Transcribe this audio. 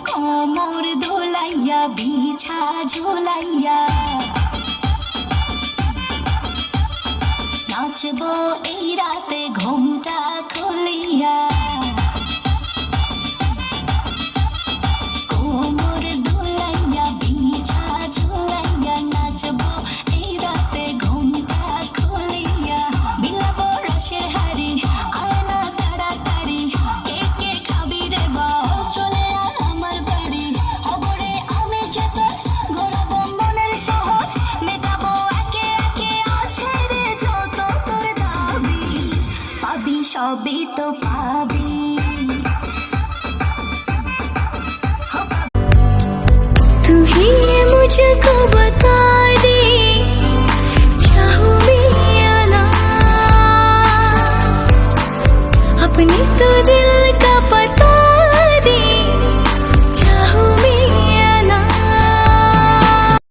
কোমর দোলাইয়া বিছা ঝুলাইয়া নাচবো এই রাতে ঘুমটা খুলিয়া। কোমর দোলাইয়া বিছা ঝুলাইয়া নাচবো এই রাতে ঘুমটা খুলিয়া। বিলাবো রসের হাড়ি আয়না তাড়াতাড়ি, কে কে খাবি রে বা চলে আয় আমার বাড়ি। খবরে আমি যেত ঘোরাবো মনের শহর, মেটাবো একে একে আছে রে যত তোর দাবি। পাবি সবই তো পাবি। तू ही ये मुझको बता दे, चाहूं भी या ना, अपनी तो दे